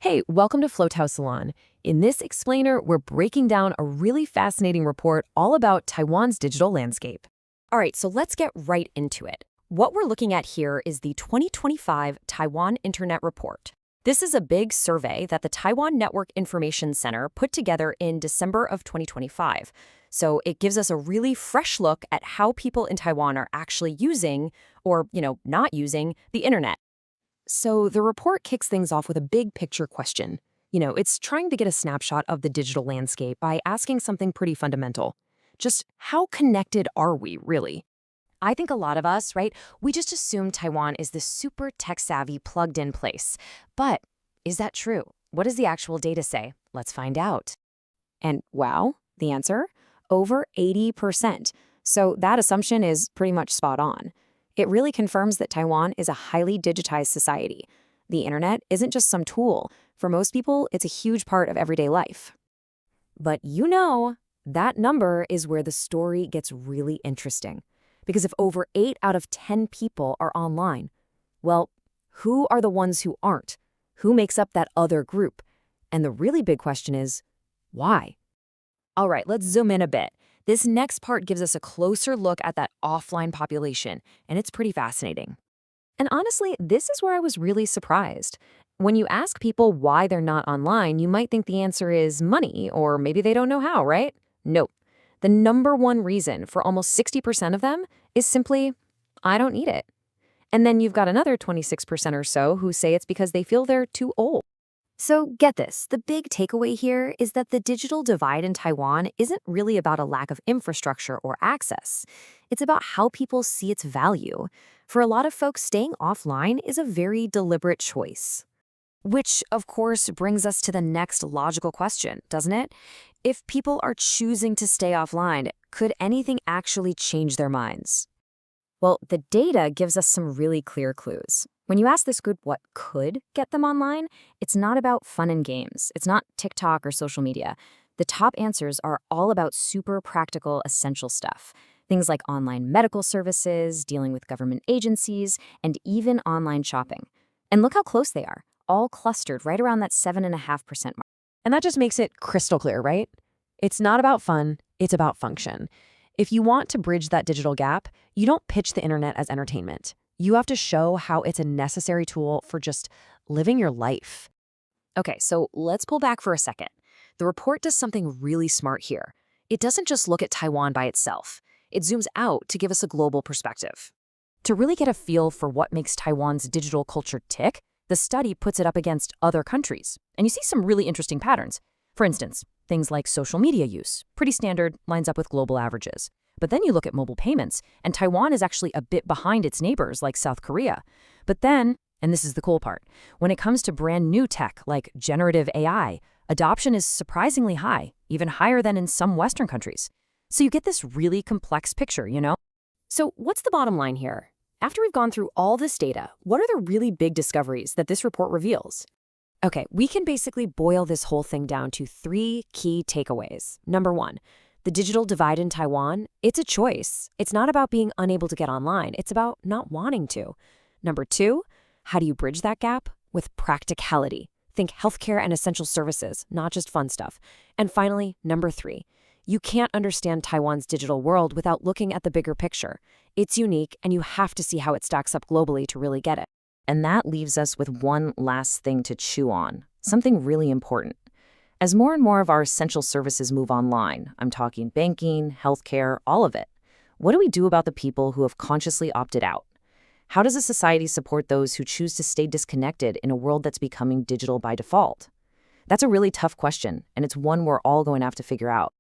Hey, welcome to Salon. In this explainer, we're breaking down a really fascinating report all about Taiwan's digital landscape. All right, so let's get right into it. What we're looking at here is the 2025 Taiwan Internet Report. This is a big survey that the Taiwan Network Information Center put together in December of 2025. So it gives us a really fresh look at how people in Taiwan are actually using, or, not using, the internet. So the report kicks things off with a big picture question. It's trying to get a snapshot of the digital landscape by asking something pretty fundamental. Just how connected are we, really? I think a lot of us, right, we just assume Taiwan is this super tech-savvy, plugged-in place. But is that true? What does the actual data say? Let's find out. And wow, the answer? Over 80%. So that assumption is pretty much spot on. It really confirms that Taiwan is a highly digitized society. The internet isn't just some tool. For most people, it's a huge part of everyday life. But that number is where the story gets really interesting. Because if over 8 out of 10 people are online, well, who are the ones who aren't? Who makes up that other group? And the really big question is, why? All right, let's zoom in a bit. This next part gives us a closer look at that offline population, and it's pretty fascinating. And honestly, this is where I was really surprised. When you ask people why they're not online, you might think the answer is money, or maybe they don't know how, right? Nope. The number one reason for almost 60% of them is simply, I don't need it. And then you've got another 26% or so who say it's because they feel they're too old. So get this, the big takeaway here is that the digital divide in Taiwan isn't really about a lack of infrastructure or access. It's about how people see its value. For a lot of folks, staying offline is a very deliberate choice. Which, of course, brings us to the next logical question, doesn't it? If people are choosing to stay offline, could anything actually change their minds? Well, the data gives us some really clear clues. When you ask this group what could get them online, it's not about fun and games. It's not TikTok or social media. The top answers are all about super practical, essential stuff. Things like online medical services, dealing with government agencies, and even online shopping. And look how close they are, all clustered right around that 7.5% mark. And that just makes it crystal clear, right? It's not about fun, it's about function. If you want to bridge that digital gap, you don't pitch the internet as entertainment. You have to show how it's a necessary tool for just living your life. Okay, so let's pull back for a second. The report does something really smart here. It doesn't just look at Taiwan by itself. It zooms out to give us a global perspective. To really get a feel for what makes Taiwan's digital culture tick, the study puts it up against other countries. And you see some really interesting patterns. For instance, things like social media use, pretty standard, lines up with global averages. But then you look at mobile payments, and Taiwan is actually a bit behind its neighbors like South Korea. But then, and this is the cool part, when it comes to brand new tech like generative AI, adoption is surprisingly high, even higher than in some Western countries. So you get this really complex picture, So what's the bottom line here? After we've gone through all this data, what are the really big discoveries that this report reveals? Okay, we can basically boil this whole thing down to 3 key takeaways. Number 1, the digital divide in Taiwan, it's a choice. It's not about being unable to get online. It's about not wanting to. Number 2, how do you bridge that gap? With practicality. Think healthcare and essential services, not just fun stuff. And finally, number 3, you can't understand Taiwan's digital world without looking at the bigger picture. It's unique, and you have to see how it stacks up globally to really get it. And that leaves us with one last thing to chew on, something really important. As more and more of our essential services move online, I'm talking banking, healthcare, all of it, what do we do about the people who have consciously opted out? How does a society support those who choose to stay disconnected in a world that's becoming digital by default? That's a really tough question, and it's one we're all going to have to figure out.